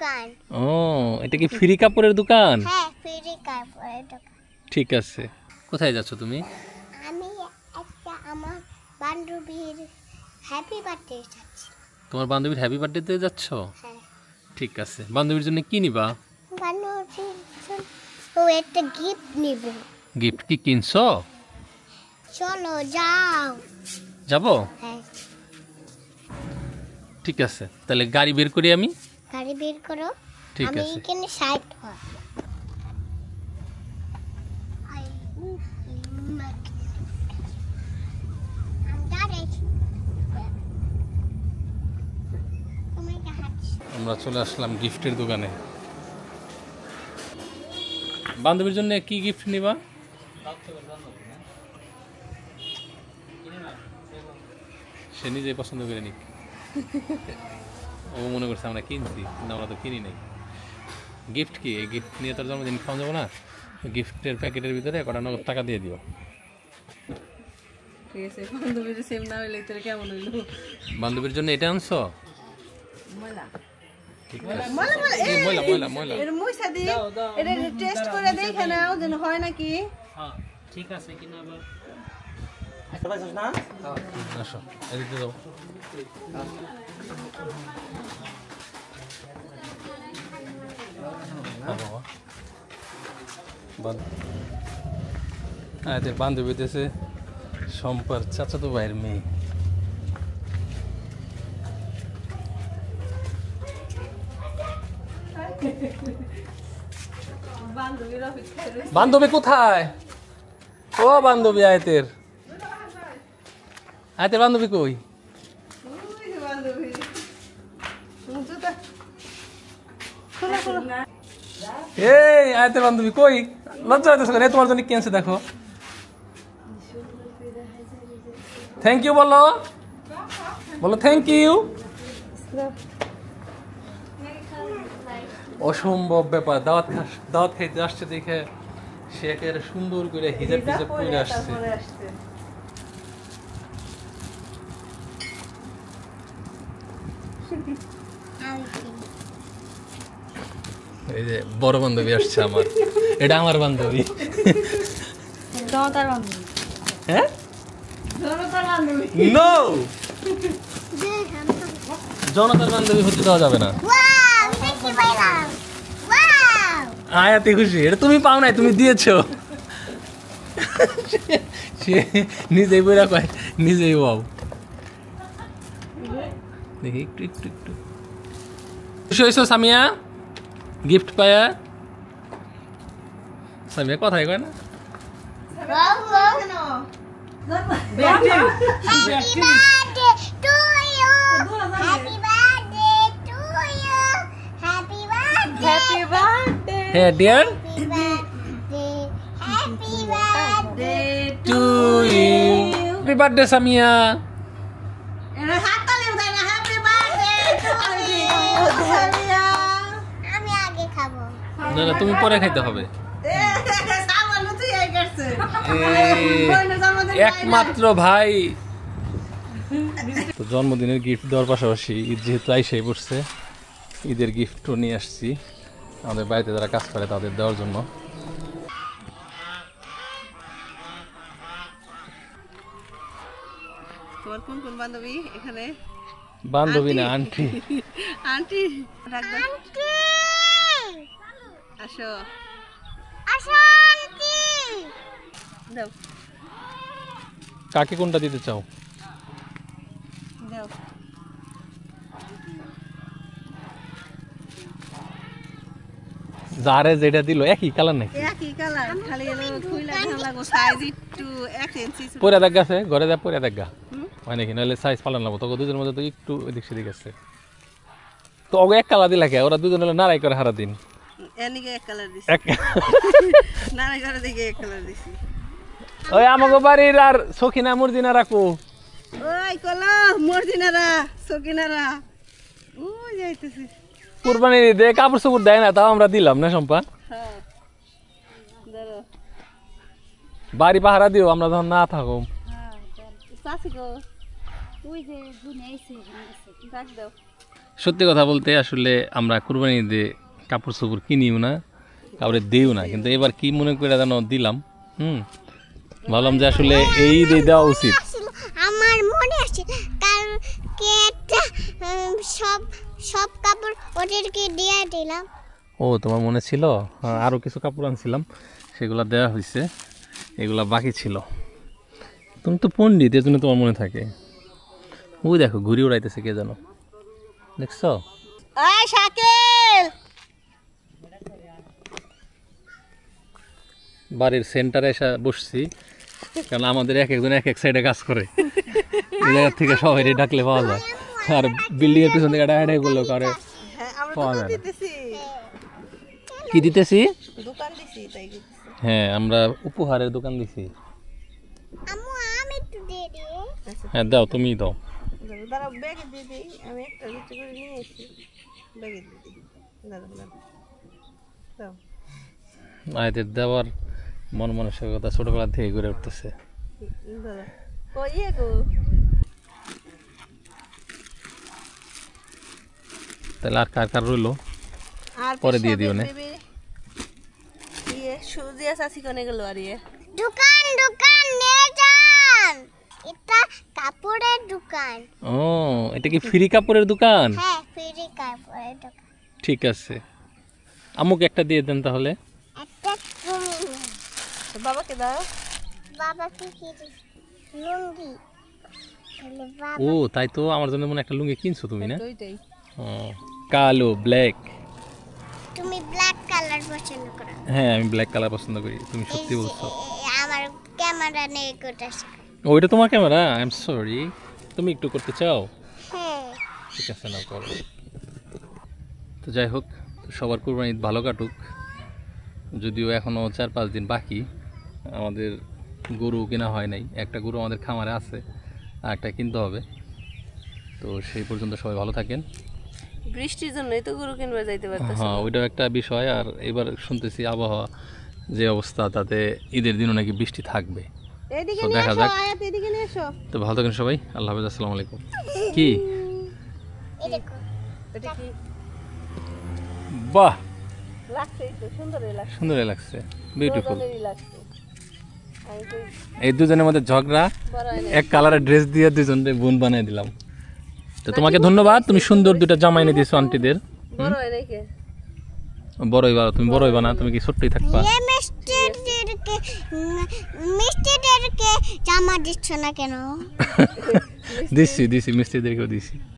দোকান। ও এটা কি ফ্রি কাপড়ের দোকান? হ্যাঁ, ফ্রি কাপড়ের দোকান। ঠিক আছে। কোথায় যাচ্ছ তুমি? আমি একটা আমার বান্ধবীর হ্যাপি বার্থডে যাচ্ছি। তোমার বান্ধবীর হ্যাপি বার্থডেতে যাচ্ছ? হ্যাঁ। ঠিক আছে। বান্ধবীর জন্য কি নিবা? বান্ধবীর জন্য ও একটা গিফট নিব। গিফট কি কিনছো? চলো যাও। যাবো? হ্যাঁ। ঠিক আছে, তাহলে গাড়ি বের করি আমি। গাড়ি বের করো। ঠিক আমি আছে। এখানে সাইড হয়। আমরা চলে আসলাম গিফটের দোকানে। বান্ধবীর জন্য কি গিফট নিবা? সে নিজে পছন্দ করে নিক। ও মনে করছে আমরা কিনছি, কিন্তু আমরা তো কিনি নাই। গিফট কি? এই গিফট নিয়ে তোর জন্মদিন খাওয়া যাবো না? গিফটের প্যাকেটের ভিতরে কটা নগদ টাকা দিয়ে দিও। ঠিক আছে। বান্ধবীর সেম না হইলে তোর কেমন হইলো? বান্ধবীর জন্য এটা আনছো? ময়লা ঠিক আছে। ময়লা ময়লা ময়লা এর মুইসা দি এটা টেস্ট করে দেখে নাও যেন হয় নাকি। হ্যাঁ ঠিক আছে কিনা আবার আসো এদিকে যাও। এদের বান্ধবী দেশে সম্পার চাচাতো ভাইয়ের মেয়ে। বান্ধবী কোথায়? ও বান্ধবী আয়তের আয়তের বান্ধবী কই? এই আয়তের বান্ধবী কই? লজ্জা হইতেছে কেন? তোমার জন্য কেনছে দেখো। থ্যাংক ইউ বলো, বলো থ্যাংক ইউ। অসম্ভব ব্যাপার। দাওয়াত খাইতে আসছে দেখে সে একেবারে সুন্দর করে হিজাব টিজাব পরে আসছে। এই যে বড় বান্ধবী আসছে আমার। এটা আমার বান্ধবী। জনতার বান্ধবী। হ্যাঁ? জনতার বান্ধবী। নো, জনতার বান্ধবী হতে দেওয়া যাবে না। আয়াতে খুশি। এটা তুমি পাও নাই, তুমি দিয়েছো। সে নিজেই বইরা কয় নিজেই পাও। দেখি একটু একটু একটু খুশি হয়েছো সামিয়া গিফট পায়া? সামিয়া কথাই কয় না। হ্যাঁ dear, to you. Happy birthday Samiya. আমি আগে খাবো। না না, তুমি পরে খাইতে হবে। একমাত্র ভাই। তো জন্মদিনের গিফট দেওয়ার পাশাপাশি ঈদ যেহেতু আইসাই পড়ছে, ঈদের গিফটও নিয়ে আসছি আমাদের বাড়িতে যারা কাজ করে তাদের দেওয়ার জন্য। তোমার কোন কোন বান্ধবী এখানে? বান্ধবী না, আন্টি। আন্টি আসো আসো আন্টি। দাও কাকে কোনটা দিতে চাও? দাও। যারে যেটা দিল একই কালার নাকি? একই কালার, খালি এলো খুইলা লাগো সাইজ একটু 1 ইঞ্চি পরে দেখ আছে ঘরে যা পরে দেখ হয় নাকি, নাহলে সাইজ পালন লাগবো। তোকে দুজনের মধ্যে তো একটু এদিক সেদিক আছে। তো ওকে এক কালার দিলা কে? ওরা দুজন হলো নারাই করে হারা দিন। এনিকে এক কালার দিছি। এক নারাই করে দিকে এক কালার দিছি। ওই আমাগো বাড়ির আর সখিনা মুরজিনা রাখো। ওই কলো মর্জিনারা সকিনারা ওই যাইতেছে। কুরবানি দে কাপড় চোপড় দেয় না, তাও আমরা দিলাম না সম্পা। হ্যাঁ দাঁড়াও। বাড়ি পাহারা দিও আমরা যখন না থাকো। হ্যাঁ চাচি গো ওই যে দুনে আইছে ডাক দাও। সত্যি কথা বলতে আসলে আমরা কুরবানি ঈদে কাপড় চোপড় কিনিও না, কাউরে দিও না, কিন্তু এবার কি মনে করে যেন দিলাম। ভাবলাম যে আসলে এই ঈদে দেওয়া উচিত। আমার মনে আছে কারণ কে একটা সব সব কাপড় ওদেরকে দিয়ে দিলাম। ও তোমার মনে ছিল? আরও কিছু কাপড় আনছিলাম, সেগুলো দেওয়া হয়েছে, এগুলা বাকি ছিল। তুমি তো পণ্ডিত, এর জন্য তোমার মনে থাকে। ওই দেখো ঘুরি উড়াইতেছে কে যেন, দেখছো? এই শাকিল, বাড়ির সেন্টারে এসে বসছি, কারণ আমাদের এক একজন এক এক সাইডে কাজ করে। এই জায়গা থেকে সবাই ডাকলে পাওয়া যায়, আর বিল্ডিং এর পিছন থেকে ডাকাডাকি করলেও কারে পাওয়া যায় না। কি দিতেছি? দোকান দিছি তাই কি? হ্যাঁ, আমরা উপহারের দোকান দিছি। আম্মু আমি একটু দিয়ে দিই। হ্যাঁ দাও, তুমি দাও। দাঁড়া ব্যাগে দিয়ে দিই, আমি একটা রুটি করে নিয়ে এসেছি, ব্যাগে দিয়ে দিই। দাঁড়া দাও। আয়দের দেওয়ার মন মানসিকতা ছোটবেলা থেকে গড়ে উঠতেছে। দাঁড়া কই গো, তাহলে আর কার কার রইলো আর পরে দিয়ে দিও না। ইয়ে সুজি আছে কোনে গেল আর ইয়ে দোকান দোকান নিয়ে যান, এটা কাপড়ের দোকান। ও, এটা কি ফ্রি কাপড়ের দোকান? হ্যাঁ ফ্রি কাপড়ের দোকান। ঠিক আছে, আমুকে একটা দিয়ে দেন তাহলে। একটা তুমি নিও। বাবাকে দাও। বাবাকে কি দিস? লুঙ্গি। তাহলে বাবা ও তাই তো, আমার জন্য মনে হয় একটা লুঙ্গি কিনছো তুমি না? ওইটাই। ও, কালো ব্ল্যাক। তুমি ব্ল্যাক কালার পছন্দ করো? হ্যাঁ, আমি ব্ল্যাক কালার পছন্দ করি। তুমি সত্যি বলছো। আমার ক্যামেরা নেই কোটা। ওইটা তোমার ক্যামেরা? I am sorry. তুমি একটু করতে চাও? হ্যাঁ ঠিক আছে, না করো। তো যাই হোক, সবার কুরবানি ঈদ ভালো কাটুক। যদিও এখনও 4-5 দিন বাকি, আমাদের গরু কেনা হয় নাই। একটা গরু আমাদের খামারে আছে, আর একটা কিনতে হবে। তো সেই পর্যন্ত সবাই ভালো থাকেন। বৃষ্টির জন্যই তো গরু কিনবার যাইতে পারতেছে। হ্যাঁ, ওইটাও একটা বিষয়। আর এবার শুনতেছি আবহাওয়া যে অবস্থা, তাতে ঈদের দিনও নাকি বৃষ্টি থাকবে। এইদিকে তো নিয়ে দেখা এসো, যাক। আয়াত এদিকে নিয়ে এসো। তো ভালো থাকেন সবাই, আল্লাহ হাফেজ, আসসালামু আলাইকুম। কি এই দেখো এটা কি বাহ, লাগছে? এই তো সুন্দরই লাগছে, সুন্দরই লাগছে, বিউটিফুল। সুন্দরই লাগছে। আমি তো এই দুজনের মধ্যে ঝগড়া, বড় হয় না। এক কালারের ড্রেস দিয়ে দুজনকে বোন বানিয়ে দিলাম। তো তোমাকে ধন্যবাদ, তুমি সুন্দর দুটো জামা এনে দিয়েছো আন্টিদের। বড় হয় নাই কে? বড়ই বা তুমি বড়ই বানা, তুমি কি ছোট্টই থাকবা? এই মিষ্টিদেরকে জামা দিচ্ছ না কেন? দিছি মিস্ত্রিদেরকেও দিছি।